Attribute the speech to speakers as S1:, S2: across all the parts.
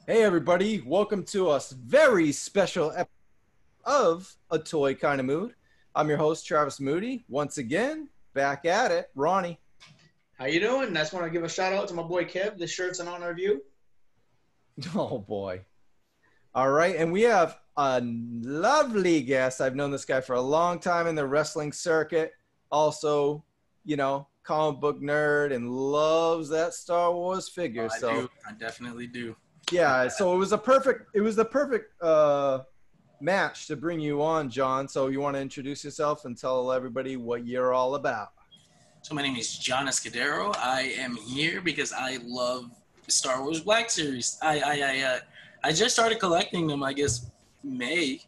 S1: Hey everybody, welcome to a very special episode of A Toy Kind of Mood. I'm your host, Travis Moody. Once again, back at it, Ronnie.
S2: How you doing? I just want to give a shout out to my boy Kev. This shirt's in honor of you.
S1: Oh boy. All right, and we have a lovely guest. I've known this guy for a long time in the wrestling circuit. Also, comic book nerd and loves that Star Wars figure.
S3: I definitely do.
S1: Yeah, so it was the perfect match to bring you on, John. So you want to introduce yourself and tell everybody what you're all about?
S3: So my name is John Escudero. I am here because I love the Star Wars Black Series. I just started collecting them, I guess, maybe.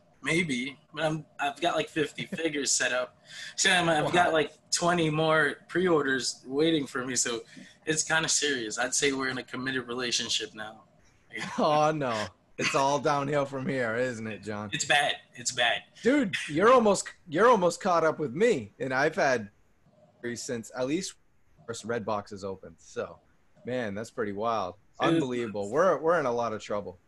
S3: But I've got like 50 figures set up. So I've got like 20 more pre-orders waiting for me. So it's kind of serious. I'd say we're in a committed relationship now.
S1: Oh no, it's all downhill from here, isn't it, John?
S3: It's bad.
S1: Dude, you're almost caught up with me, and I've had since at least first red box is open. So, man, that's pretty wild. Unbelievable. We're in a lot of trouble.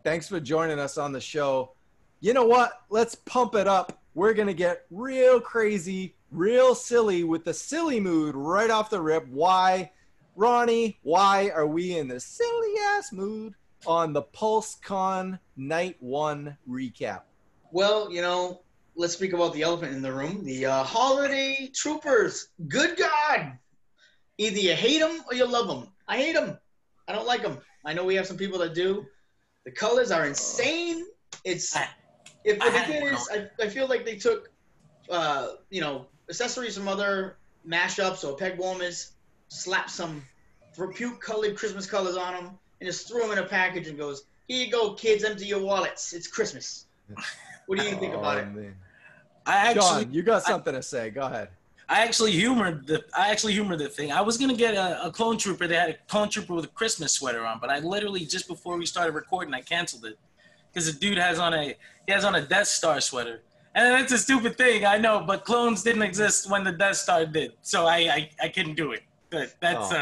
S1: Thanks for joining us on the show. You know what? Let's pump it up. We're gonna get real crazy, real silly with the silly mood right off the rip. Why? Ronnie, why are we in this silly-ass mood on the PulseCon Night 1 recap?
S2: Well, let's speak about the elephant in the room. The holiday troopers. Good God. Either you hate them or you love them. I hate them. I don't like them. I know we have some people that do. The colors are insane. I feel like they took, accessories from other mashups or peg warmers, slapped some repute-colored Christmas colors on them, and just threw them in a package and goes, "Here you go, kids, empty your wallets. It's Christmas." What do you think about it?
S1: Man. John, you got something to say. Go ahead.
S3: I actually humored the thing. I was gonna get a clone trooper. They had a clone trooper with a Christmas sweater on, but I literally just before we started recording, I canceled it because the dude has on a Death Star sweater, and that's a stupid thing, I know. But clones didn't exist when the Death Star did, so I couldn't do it. But that's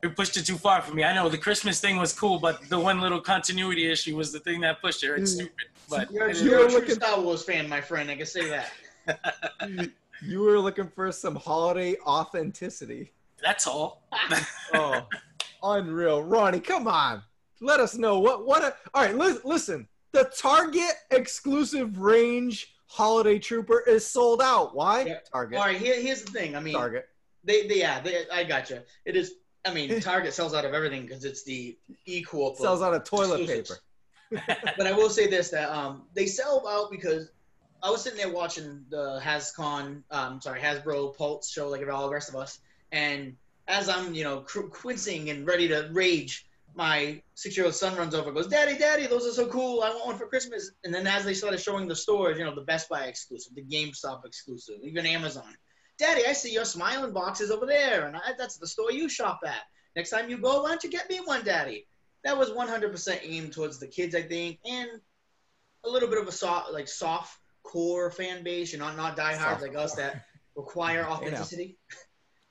S3: it pushed it too far for me. I know the Christmas thing was cool, but the one little continuity issue was the thing that pushed it. It's stupid. But
S2: you're a true Star Wars fan, my friend. I can say that.
S1: You were looking for some holiday authenticity.
S3: That's all.
S1: Oh, unreal. Ronnie, come on. Let us know. All right, listen. The Target exclusive range holiday trooper is sold out. Why?
S2: Yeah.
S1: Target.
S2: All right, here's the thing. I mean,
S1: Target.
S2: I gotcha. It is. I mean, Target sells out of everything because it's the equal.
S1: Sells out of toilet paper.
S2: But I will say this, that they sell out because I was sitting there watching the Hasbro Pulse show like all the rest of us, and as I'm quincing and ready to rage, my 6-year-old son runs over and goes, Daddy, those are so cool, I want one for Christmas. And then as they started showing the stores, the Best Buy exclusive, the GameStop exclusive, even Amazon, Daddy, I see your smiling boxes over there, and that's the store you shop at. Next time you go, why don't you get me one, Daddy? That was 100% aimed towards the kids, I think, and a little bit of a soft core fan base, not diehards like us that require authenticity.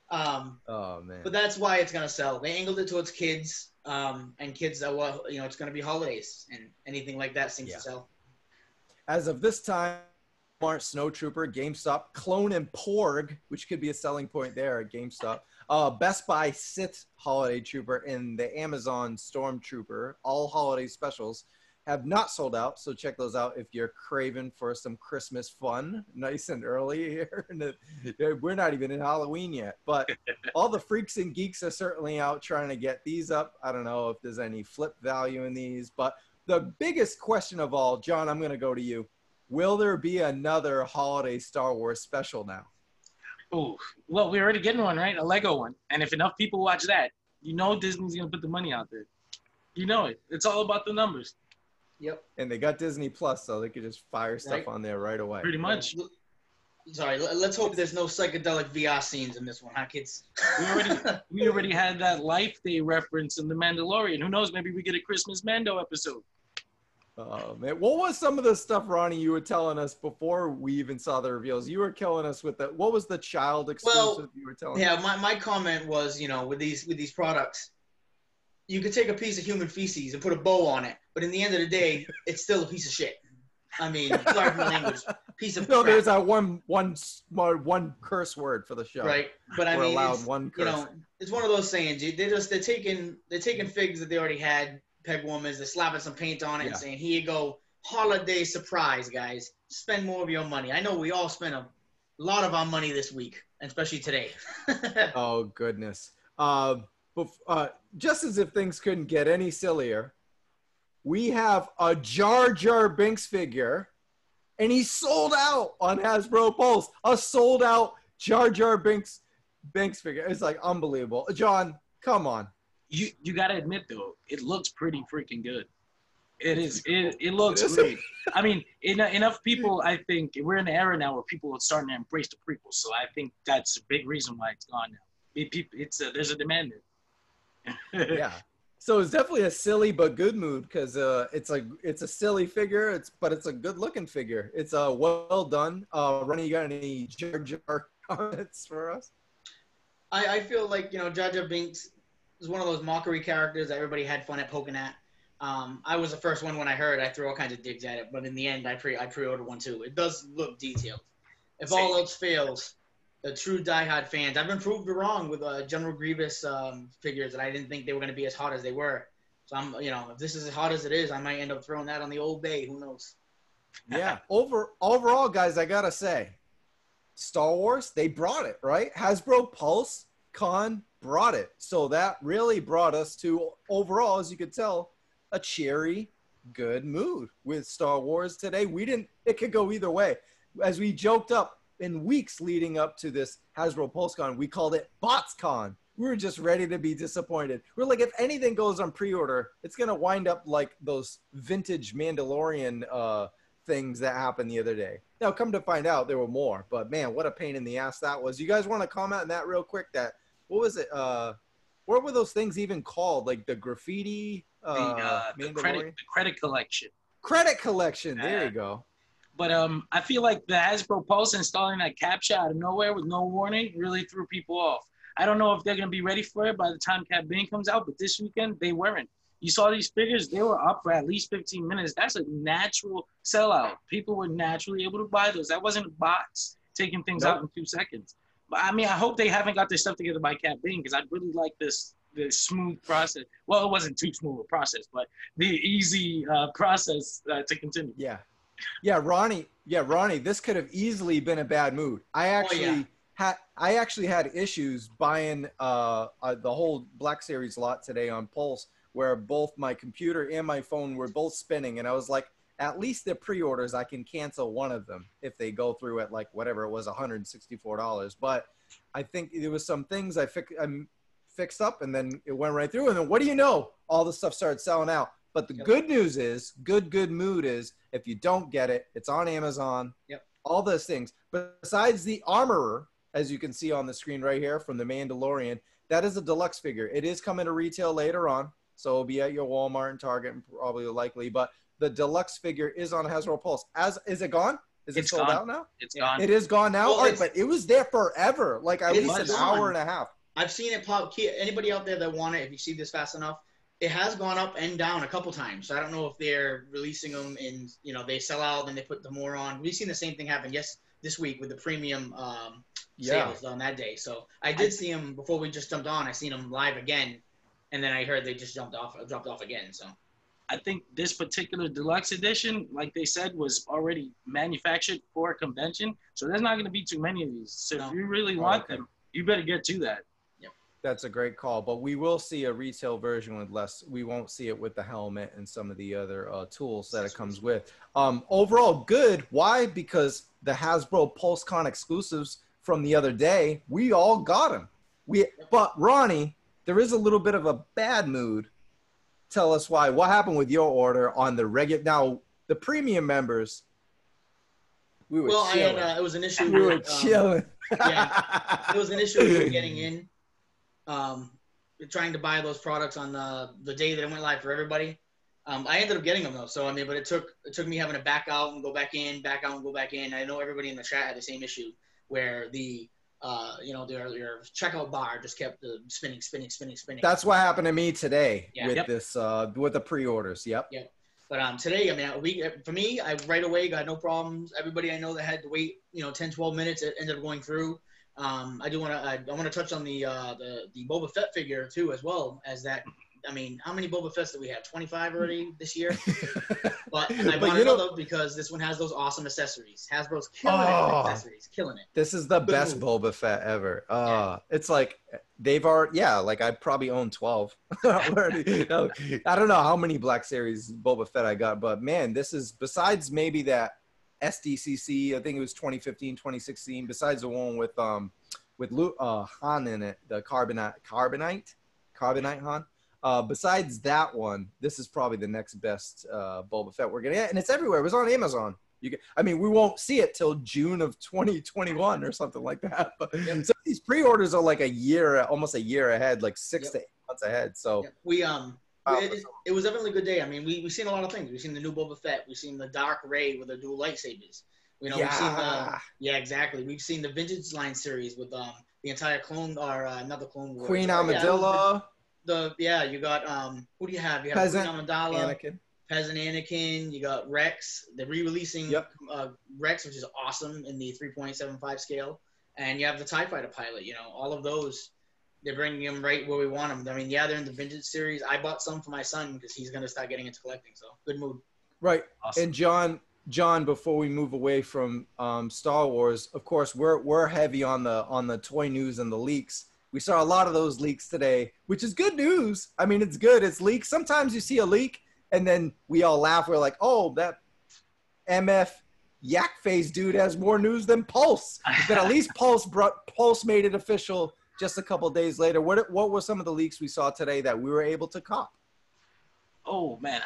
S1: Oh man!
S2: But that's why it's gonna sell. They angled it towards kids, and kids that it's gonna be holidays, and anything like that seems to sell.
S1: As of this time, Walmart, Snowtrooper, GameStop, Clone and Porg, which could be a selling point there at GameStop. Best Buy Sith Holiday Trooper and the Amazon Stormtrooper, all holiday specials, have not sold out. So check those out if you're craving for some Christmas fun, nice and early here. We're not even in Halloween yet, but all the freaks and geeks are certainly out trying to get these up. I don't know if there's any flip value in these, but the biggest question of all, John, I'm going to go to you. Will there be another holiday Star Wars special now?
S3: Oh, well, we're already getting one, right? A Lego one. And if enough people watch that, Disney's going to put the money out there. It's all about the numbers.
S2: Yep.
S1: And they got Disney Plus, so they could just fire stuff on there right away.
S3: Pretty much.
S2: Sorry, let's hope there's no psychedelic VR scenes in this one, huh, kids?
S3: We already had that Life Day reference in The Mandalorian. Who knows? Maybe we get a Christmas Mando episode.
S1: Oh, man. What was some of the stuff, Ronnie, you were telling us before we even saw the reveals? You were killing us with what was the child exclusive you were telling us?
S2: Yeah, my comment was, with these products, you could take a piece of human feces and put a bow on it, but in the end of the day, it's still a piece of shit. I mean, sorry for the language. Piece of crap.
S1: There's that one curse word for the show.
S2: Right, but I
S1: We're
S2: mean,
S1: allowed
S2: it's,
S1: one curse.
S2: it's one of those sayings. They're taking figs that they already had, peg woman, they're slapping some paint on it and saying, "Here you go, holiday surprise, guys. Spend more of your money." I know we all spent a lot of our money this week, and especially today.
S1: Oh goodness! Just as if things couldn't get any sillier, we have a Jar Jar Binks figure, and he's sold out on Hasbro Pulse. A sold out Jar Jar Binks figure. It's like unbelievable. John, come on.
S3: You gotta admit though, it looks pretty freaking good. It is. It looks great. I mean, enough people. I think we're in an era now where people are starting to embrace the prequels. So I think that's a big reason why it's gone now. There's a demand there.
S1: Yeah. So it's definitely a silly but good mood because it's a silly figure. But it's a good looking figure. It's well done. Ronnie, you got any Jar Jar comments for us?
S2: I feel like Jar Jar Binks is one of those mockery characters that everybody had fun at poking at. I was the first one when I heard. I threw all kinds of digs at it, but in the end, I pre-ordered one too. It does look detailed. If all else fails, the true diehard fans, I've been proved wrong with General Grievous figures that I didn't think they were going to be as hot as they were. So I'm, if this is as hot as it is, I might end up throwing that on the old bay. Who knows?
S1: Yeah. Overall, guys, I gotta say, Star Wars, they brought it, right? Hasbro PulseCon brought it. So that really brought us to overall, as you could tell, a cheery, good mood with Star Wars today. It could go either way. As we joked up in weeks leading up to this Hasbro PulseCon, we called it BotsCon. We were just ready to be disappointed. We're like, if anything goes on pre-order, it's going to wind up like those vintage Mandalorian things that happened the other day. Now, come to find out, there were more. But, man, what a pain in the ass that was. You guys want to comment on that real quick? What was it? What were those things even called? Like the graffiti?
S3: The credit collection.
S1: Credit collection. There you go.
S3: But I feel like the Hasbro Pulse installing that captcha out of nowhere with no warning really threw people off. I don't know if they're going to be ready for it by the time Cat Bane comes out, but this weekend they weren't. You saw these figures, they were up for at least 15 minutes. That's a natural sellout. People were naturally able to buy those. That wasn't bots taking things out in 2 seconds. But I mean, I hope they haven't got their stuff together by Cat Bane because I'd really like this smooth process. Well, it wasn't too smooth a process, but the easy process to continue.
S1: Yeah, Ronnie, this could have easily been a bad mood. I actually had issues buying the whole Black Series lot today on Pulse, where both my computer and my phone were both spinning, and I was like, at least the pre-orders, I can cancel one of them if they go through at like whatever it was, $164. But I think there was some things I fixed up, and then it went right through, and then what do you know? All the stuff started selling out. But the good news is, good mood is, if you don't get it, it's on Amazon.
S2: Yep.
S1: All those things. But besides the Armorer, as you can see on the screen right here from The Mandalorian, that is a deluxe figure. It is coming to retail later on, so it'll be at your Walmart and Target and probably likely. But the deluxe figure is on Hasbro Pulse. Is it gone? Is it sold out now?
S3: It's gone.
S1: It is gone now?
S2: Well,
S1: all right, but it was there forever, like at least an hour and a half.
S2: I've seen it pop. Anybody out there that want it, if you see this fast enough, it has gone up and down a couple times. So I don't know if they're releasing them and, they sell out, then they put the more on. We've seen the same thing happen this week with the premium sales on that day. So I did see them before we just jumped on. I seen them live again, and then I heard they just dropped off again. So
S3: I think this particular deluxe edition, like they said, was already manufactured for a convention. So there's not going to be too many of these. So if you really want them, you better get to that.
S1: That's a great call, but we will see a retail version with less. We won't see it with the helmet and some of the other tools that it comes with. Overall, good. Why? Because the Hasbro PulseCon exclusives from the other day, we all got them. But Ronnie, there is a little bit of a bad mood. Tell us why. What happened with your order on the regular? Now, the premium members, we were chilling.
S2: It was an issue.
S1: We were chilling.
S2: It was an issue with getting in. Trying to buy those products on the day that it went live for everybody. I ended up getting them though. So but it took me having to back out and go back in, back out and go back in. I know everybody in the chat had the same issue where the your checkout bar just kept spinning.
S1: That's what happened to me today with
S3: Yep.
S1: this with the pre-orders. Yep.
S2: Yep. But today, I mean, for me, I right away got no problems. Everybody I know that had to wait, 10, 12 minutes, it ended up going through. I want to touch on the Boba Fett figure too, as well as that. I mean, how many Boba Fetts do we have? 25 already this year. But I bought another because this one has those awesome accessories. Hasbro's killing it with accessories, killing it.
S1: This is the best Boba Fett ever. It's like they've already, like I probably own 12. Already. I don't know how many Black Series Boba Fett I got, but man, this is, besides maybe that SDCC, I think it was 2015, 2016, besides the one with Han in it, the Carbonite Han. Besides that one, this is probably the next best Boba Fett we're gonna get, and it's everywhere. It was on Amazon. We won't see it till June of 2021 or something like that. But so these pre-orders are like almost a year ahead, like 6 to 8 months ahead. So
S2: it was definitely a good day. I mean, we've seen a lot of things. We've seen the new Boba Fett. We've seen the Dark Ray with the dual lightsabers. We've seen exactly. We've seen the Vintage line series with the entire clone, or another Clone Wars.
S1: Queen Amidala.
S2: You got who do you have? You have
S1: Peasant
S2: Queen Amidala,
S1: Anakin.
S2: Peasant Anakin. You got Rex. They're re-releasing Rex, which is awesome in the 3.75 scale, and you have the TIE Fighter pilot. All of those, they're bringing them right where we want them. I mean, they're in the Vintage series. I bought some for my son because he's gonna start getting into collecting. So good mood.
S1: Right.
S3: Awesome.
S1: And John, before we move away from Star Wars, of course, we're heavy on the toy news and the leaks. We saw a lot of those leaks today, which is good news. I mean, it's good. It's leaks. Sometimes you see a leak and then we all laugh. We're like, oh, that MF yak face dude has more news than Pulse. But at least Pulse made it official just a couple days later. What were some of the leaks we saw today that we were able to cop?
S3: Oh man,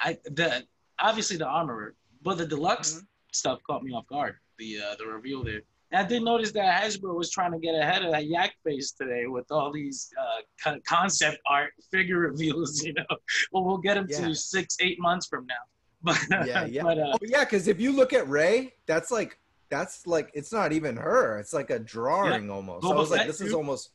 S3: obviously the Armorer, but the Deluxe stuff caught me off guard. The reveal there. And I did notice that Hasbro was trying to get ahead of that yak face today with all these concept art figure reveals. Well, we'll get them to 6-8 months from now. But because if you look at Rey, that's like it's not even her. It's like a drawing almost.
S1: Boba
S3: I
S1: was like,
S3: Fett
S1: this
S3: too?
S1: is almost.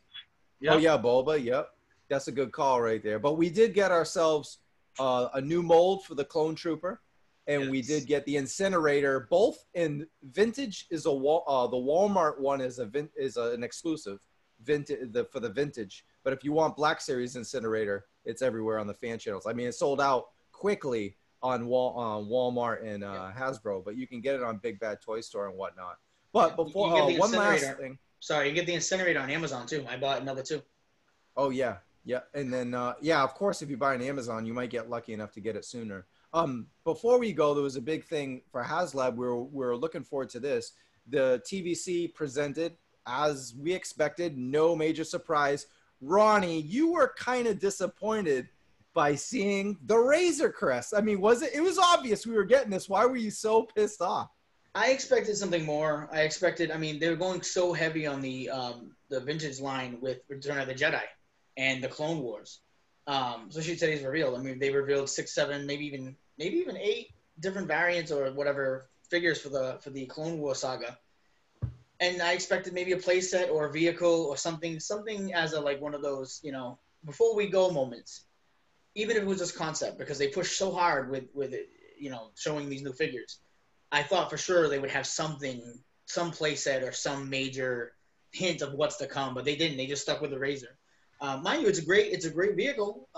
S3: Yep.
S1: Oh yeah, Boba. Yep, that's a good call right there. But we did get ourselves a new mold for the Clone Trooper. And we did get the incinerator, both in Vintage is the Walmart one is an exclusive for the Vintage. But if you want Black Series incinerator, it's everywhere on the fan channels. I mean, it sold out quickly on Walmart and Hasbro, but you can get it on Big Bad Toy Store and whatnot. But before one last thing,
S2: you get the incinerator on Amazon too. I bought another too.
S1: Oh yeah, and then of course, if you buy on Amazon, you might get lucky enough to get it sooner. Before we go, there was a big thing for HasLab. We're looking forward to this. The TVC presented, as we expected, no major surprise. Ronnie, you were kind of disappointed by seeing the Razor Crest. I mean, it was obvious we were getting this. Why were you so pissed off?
S2: I expected something more. I mean, they were going so heavy on the Vintage line with Return of the Jedi and the Clone Wars. Especially today's reveal. I mean, they revealed 6, 7, maybe even 8 different variants or whatever figures for the Clone War saga. And I expected maybe a playset or a vehicle or something as a one of those before we go moments. Even if it was just concept, because they pushed so hard with it, showing these new figures. I thought for sure they would have something, some playset or some major hint of what's to come, but they didn't. They just stuck with the Razor. Mind you, it's a great vehicle.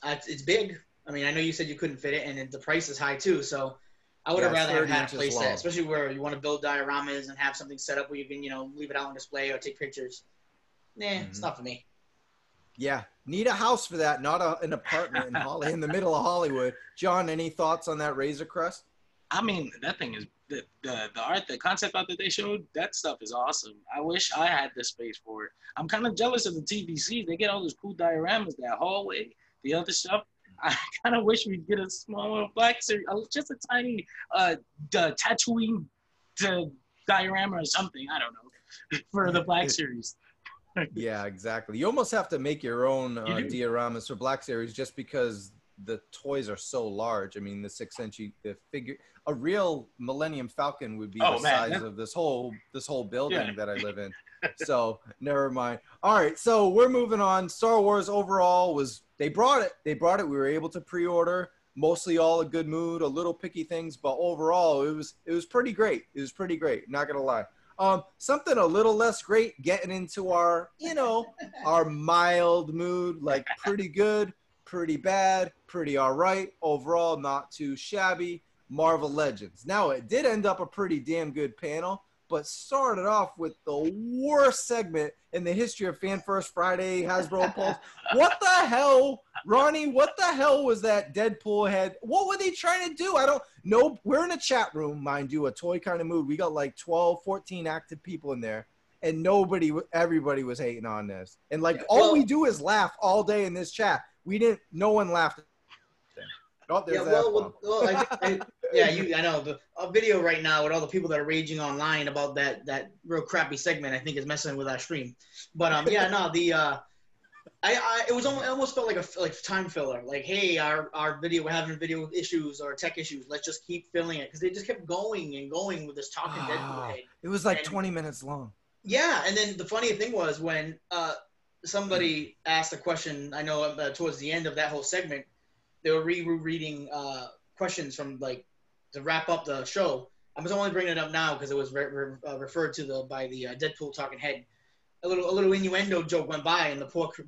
S2: It's big. I mean, I know you said you couldn't fit it, and the price is high too. So I would have rather have had a playset, especially where you want to build dioramas and have something set up where you can, leave it out on display or take pictures. It's not for me.
S1: Yeah, need a house for that, not an apartment in the middle of Hollywood. John, any thoughts on that Razor Crest?
S3: I mean, that thing is the art, the concept art that they showed. That stuff is awesome. I wish I had the space for it. I'm kind of jealous of the TVC. They get all those cool dioramas, that hallway, the other stuff. I kind of wish we'd get a smaller Black Series, just a tiny Tatooine diorama or something. I don't know, for the Black Series.
S1: Yeah, exactly. You almost have to make your own dioramas for Black Series just because the toys are so large. I mean, the 6-inch, the figure, a real Millennium Falcon would be the size of this whole building that I live in. So never mind. All right, so we're moving on. Star Wars overall they brought it. We were able to pre-order. Mostly all a good mood, a little picky things, but overall it was pretty great. It was pretty great. Not gonna lie. Something a little less great, getting into our, our mild mood, like pretty good, pretty bad, pretty all right. Overall, not too shabby. Marvel Legends. Now, it did end up a pretty damn good panel, but started off with the worst segment in the history of Fan First Friday, Hasbro Pulse. What the hell, Ronnie, what the hell was that Deadpool head? What were they trying to do? I don't know. We're in a chat room, mind you, a toy kind of mood. We got like 12, 14 active people in there, and everybody was hating on this. And like, all we do is laugh all day in this chat. No one laughed. Oh, there's
S2: I know a video right now with all the people that are raging online about that real crappy segment. I think is messing with our stream. But it almost felt like time filler. Like, hey, our video, we're having video issues or tech issues. Let's just keep filling it, because they just kept going and going with this talking Deadpool head.
S1: It was like 20 minutes long.
S2: Yeah, and then the funny thing was when somebody asked a question. I know towards the end of that whole segment, they were rereading questions from to wrap up the show. I was only bringing it up now because it was referred to by the Deadpool talking head. A little innuendo joke went by, and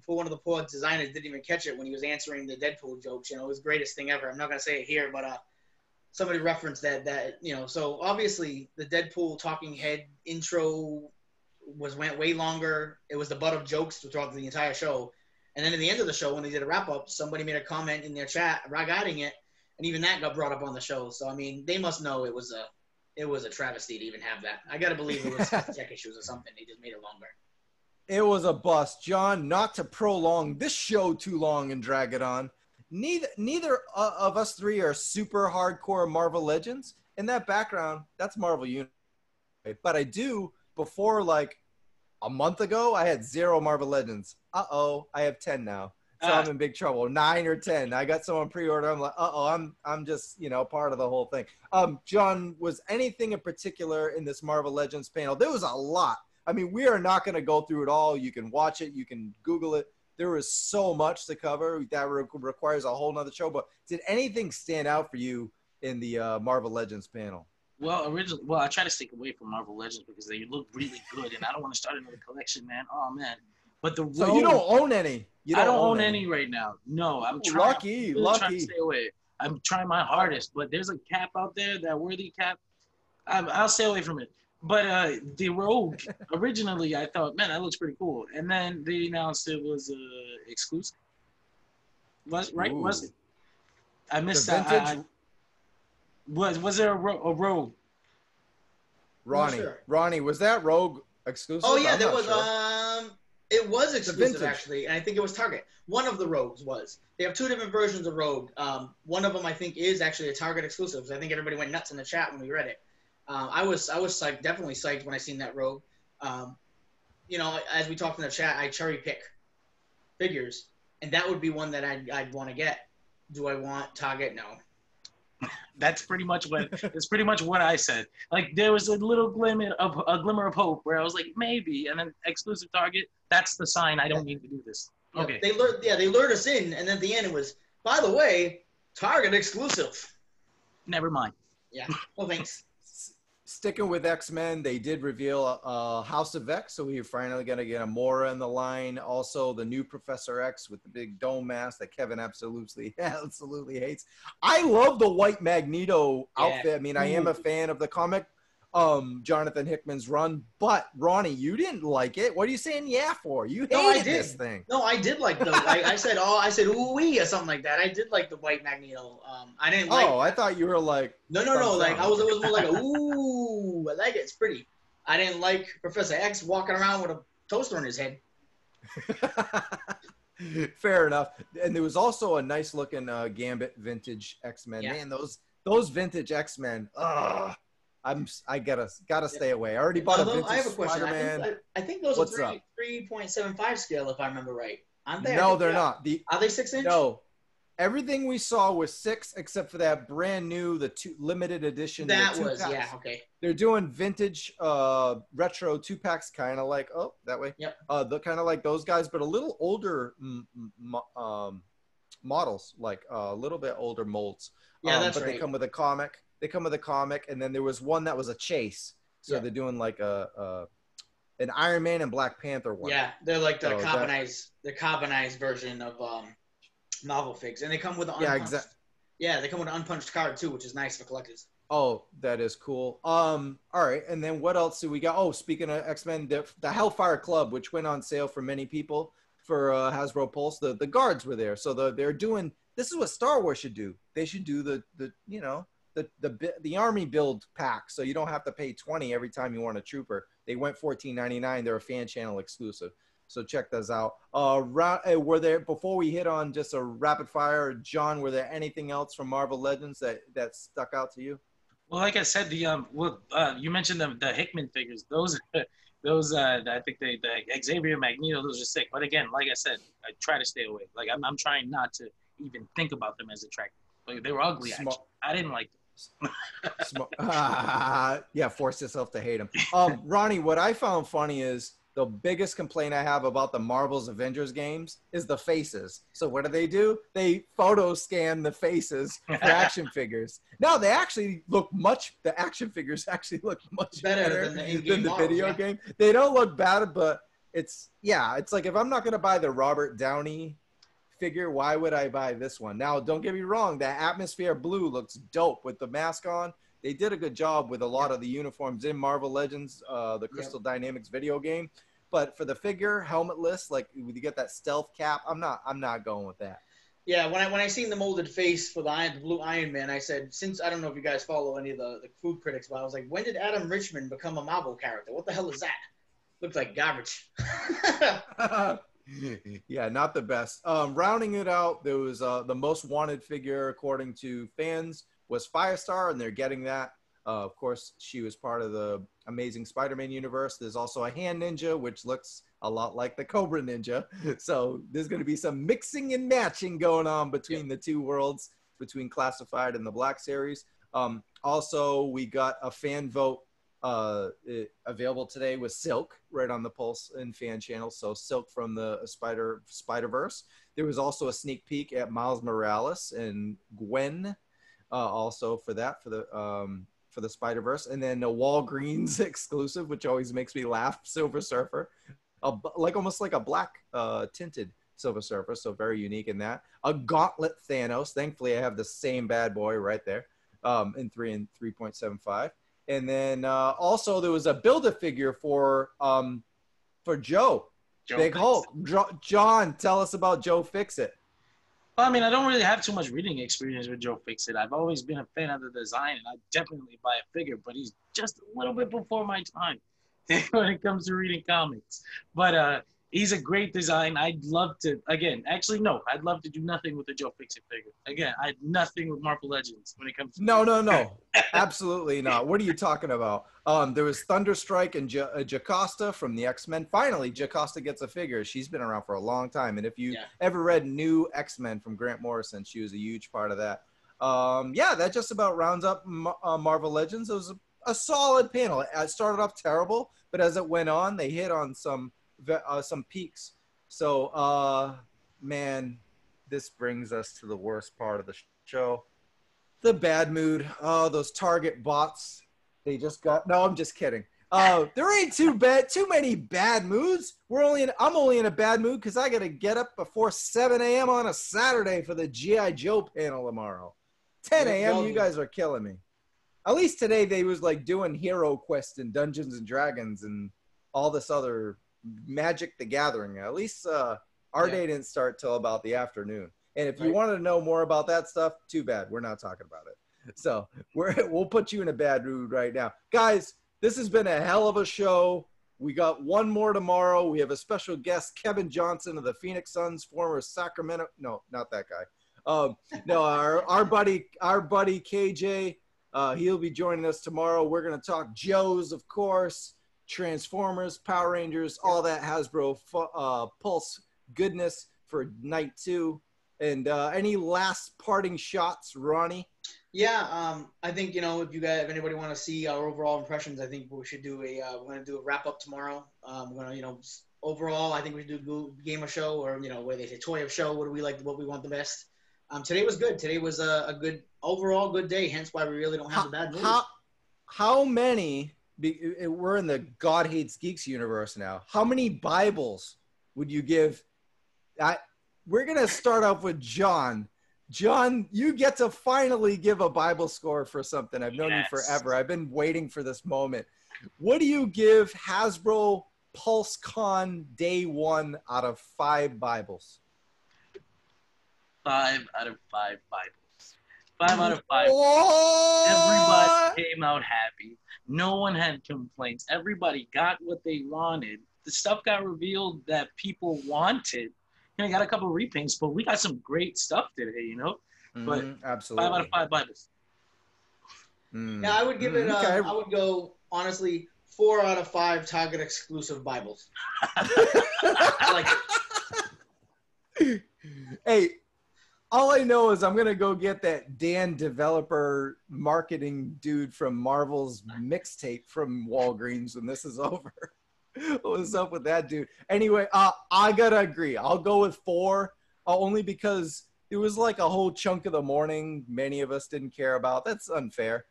S2: one of the poor designers didn't even catch it when he was answering the Deadpool jokes. It was the greatest thing ever. I'm not gonna say it here, but somebody referenced that. So obviously the Deadpool talking head intro went way longer. It was the butt of jokes throughout the entire show. And then at the end of the show, when they did a wrap-up, somebody made a comment in their chat regarding it, and even that got brought up on the show. So, I mean, they must know it was a travesty to even have that. I got to believe it was tech issues or something. They just made it longer.
S1: It was a bust. John, not to prolong this show too long and drag it on, neither of us three are super hardcore Marvel Legends. In that background, that's Marvel Universe. But I do, before like a month ago, I had 0 Marvel Legends. I have 10 now. So I'm in big trouble. 9 or 10. I got someone pre-order. I'm like, I'm just, part of the whole thing. John, was anything in particular in this Marvel Legends panel? There was a lot. I mean, we are not going to go through it all. You can watch it. You can Google it. There was so much to cover that requires a whole nother show. But did anything stand out for you in the Marvel Legends panel?
S3: Well, I try to stick away from Marvel Legends because they look really good, and I don't want to start another collection, man. Oh, man. But
S1: so you don't own any?
S3: I don't own any right now. No, I'm trying.
S1: Lucky.
S3: Trying to stay away. I'm trying my hardest, but there's a cap out there, that worthy cap. I'll stay away from it. But the Rogue, originally, I thought, man, that looks pretty cool. And then they announced it was exclusive. Right? Was it? I missed that. Was there a Rogue?
S1: Ronnie,
S2: sure.
S1: Ronnie, was that Rogue exclusive?
S2: Oh yeah, there was.
S1: Sure.
S2: It was exclusive actually, and I think it was Target. One of the Rogues was. They have 2 different versions of Rogue. One of them I think is actually a Target exclusive. I think everybody went nuts in the chat when we read it. I was psyched, definitely psyched when I seen that Rogue. As we talked in the chat, I cherry pick figures, and that would be one that I'd want to get. Do I want Target? No.
S3: That's pretty much what I said. Like, there was a little glimmer of hope where I was like, maybe, and then exclusive Target. That's the sign I don't need to do this. Okay.
S2: They lured us in, and then at the end it was, by the way, Target exclusive.
S3: Never mind.
S2: Yeah. Well, thanks.
S1: Sticking with X-Men, they did reveal House of X, so we're finally going to get a Mora in the line. Also, the new Professor X with the big dome mask that Kevin absolutely hates. I love the white Magneto outfit. I mean, I am a fan of the comic, Jonathan Hickman's run, but Ronnie, you didn't like it. What are you saying yeah for? You hated this thing.
S2: No, I did like the. I said ooh-wee or something like that. I did like the white Magneto. I didn't like.
S1: Oh, I thought you were like.
S2: No. Like it was more like a ooh. I like it. It's pretty. I didn't like Professor X walking around with a toaster on his head.
S1: Fair enough. And there was also a nice looking Gambit vintage X-Men. Yeah. Man, those vintage X-Men. I gotta stay away. I already bought a vintage
S2: I have a question.
S1: Spider-Man.
S2: I think those are 3.75 scale, if I remember right. Aren't they?
S1: No, they're not.
S2: Are they 6-inch?
S1: No. Everything we saw was 6, except for that brand new, the limited edition.
S2: That
S1: the
S2: was,
S1: 2-packs.
S2: yeah, okay.
S1: They're doing vintage, retro 2-packs, kind of like, oh, that way.
S2: Yep.
S1: The kind of like those guys, but a little older models, like a little bit older molds.
S2: Yeah, that's
S1: but
S2: right.
S1: They come with a comic. They come with a comic, and then there was one that was a chase. So they're doing like an Iron Man and Black Panther one.
S2: Yeah, they're like the carbonized version of novel figs, and they come with an unpunched. Yeah, they come with an unpunched card too, which is nice for collectors.
S1: Oh, that is cool. All right, and then what else do we got? Oh, speaking of X-Men, the Hellfire Club, which went on sale for many people for Hasbro Pulse. The guards were there, so they're doing. This is what Star Wars should do. They should do the army build pack, so you don't have to pay $20 every time you want a trooper. They went $14.99. They're a fan channel exclusive, so check those out. Were there, before we hit on just a rapid fire, John? Were there anything else from Marvel Legends that stuck out to you?
S3: Well, like I said, you mentioned the Hickman figures. Those I think the Xavier Magneto, those are sick. But again, like I said, I try to stay away. Like I'm trying not to even think about them as attractive. Like, they were ugly. Actually. I didn't like them.
S1: Yeah, force yourself to hate them. Ronnie, what I found funny is the biggest complaint I have about the Marvel's Avengers games is the faces. So what do? They photo scan the faces for action figures. Now the action figures actually look much better than the video game. They don't look bad, but it's like, if I'm not going to buy the Robert Downey figure, why would I buy this one? Now, don't get me wrong, that Atmosphere Blue looks dope with the mask on. They did a good job with a lot of the uniforms in Marvel Legends, the Crystal Dynamics video game. But for the figure, helmetless, like you get that stealth cap, I'm not going with that.
S2: Yeah, when I seen the molded face for the blue Iron Man, I said, since I don't know if you guys follow any of the food critics, but I was like, when did Adam Richmond become a Marvel character? What the hell is that? Looks like garbage.
S1: Yeah, not the best. Rounding it out, there was the most wanted figure according to fans was Firestar, and they're getting that. Of course, she was part of the Amazing Spider-Man universe. There's also a Hand Ninja, which looks a lot like the Cobra Ninja. So there's going to be some mixing and matching going on between the two worlds, between Classified and the Black Series. Also, we got a fan vote available today with Silk right on the Pulse and fan channel. So Silk from the Spider-Verse. There was also a sneak peek at Miles Morales and Gwen, also for the Spider-Verse, and then a Walgreens exclusive, which always makes me laugh. Silver Surfer, almost like a black tinted Silver Surfer, so very unique in that. A Gauntlet Thanos. Thankfully, I have the same bad boy right there, in 3 and 3.75. And then also there was a Build-A-Figure for Joe Big Hulk. John, tell us about Joe Fix-It.
S3: Well, I mean, I don't really have too much reading experience with Joe Fix-It. I've always been a fan of the design, and I definitely buy a figure, but he's just a little bit before my time when it comes to reading comics. But he's a great design. I'd love to, I'd love to do nothing with the Joe Fix-It figure. Again, I had nothing with Marvel Legends when it comes to...
S1: No. Absolutely not. What are you talking about? There was Thunderstrike and Jocasta from the X-Men. Finally, Jocasta gets a figure. She's been around for a long time. And if you ever read New X-Men from Grant Morrison, she was a huge part of that. That just about rounds up Marvel Legends. It was a solid panel. It started off terrible, but as it went on, they hit on some peaks. So, man, this brings us to the worst part of the show. The bad mood. Oh, those Target bots. They just got... No, I'm just kidding. There ain't too many bad moods. I'm only in a bad mood because I got to get up before 7 a.m. on a Saturday for the G.I. Joe panel tomorrow. 10 a.m., you guys are killing me. At least today they was like doing Hero Quest and Dungeons and Dragons and all this other Magic the Gathering. At least our day didn't start till about the afternoon. And if you wanted to know more about that stuff, too bad. We're not talking about it. So we'll put you in a bad mood right now. Guys, this has been a hell of a show. We got one more tomorrow. We have a special guest, Kevin Johnson of the Phoenix Suns, former Sacramento. No, not that guy. No, our buddy KJ. He'll be joining us tomorrow. We're going to talk Joes, of course, Transformers, Power Rangers, all that Hasbro Pulse goodness for night 2. And any last parting shots, Ronnie?
S2: Yeah, I think, if anybody want to see our overall impressions, I think we should do we're gonna do a wrap up tomorrow. We're gonna, overall, I think we should do game of show, or where they say toy of show. What do we like? What we want the best. Today was good. Today was a good overall good day. Hence why we really don't have the bad news.
S1: How many? We're in the God Hates Geeks universe now. How many Bibles would you give? We're gonna start off with John. John, you get to finally give a Bible score for something. I've known you forever. I've been waiting for this moment. What do you give Hasbro PulseCon Day 1 out of 5 Bibles?
S3: 5 out of 5 Bibles. 5 out of 5.
S1: What?
S3: Everybody came out happy. No one had complaints. Everybody got what they wanted. The stuff got revealed that people wanted. I got a couple of repaints, but we got some great stuff today, But
S1: absolutely.
S3: 5 out of 5 Bibles.
S2: Yeah, I would give it.
S1: Okay.
S2: I would go honestly 4 out of 5 Target exclusive Bibles. I like it.
S1: Hey, all I know is I'm gonna go get that Dan developer marketing dude from Marvel's mixtape from Walgreens when this is over. What's up with that dude? Anyway, I gotta agree. I'll go with 4, only because it was like a whole chunk of the morning many of us didn't care about. That's unfair.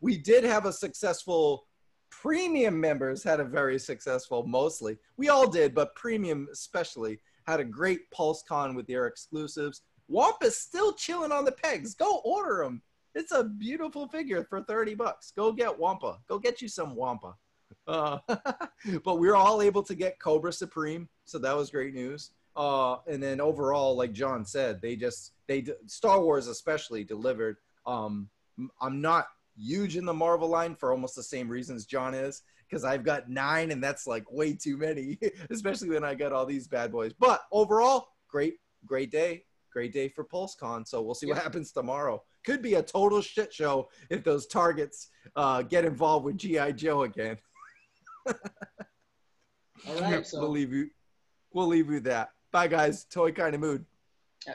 S1: We did have a successful premium members had a very successful, mostly. We all did, but premium especially had a great PulseCon with their exclusives. Wampa's still chilling on the pegs. Go order them. It's a beautiful figure for $30. Go get Wampa. Go get you some Wampa. But we were all able to get Cobra Supreme, so that was great news. And then overall, like John said, Star Wars especially delivered. I'm not huge in the Marvel line for almost the same reasons John is, because I've got 9 and that's like way too many, especially when I got all these bad boys. But overall, great day for PulseCon. So we'll see what happens tomorrow. Could be a total shit show if those targets get involved with G.I. Joe again.
S2: All right, so
S1: we'll leave you with that. Bye, guys. Toy Kind of Mood.
S2: Yeah.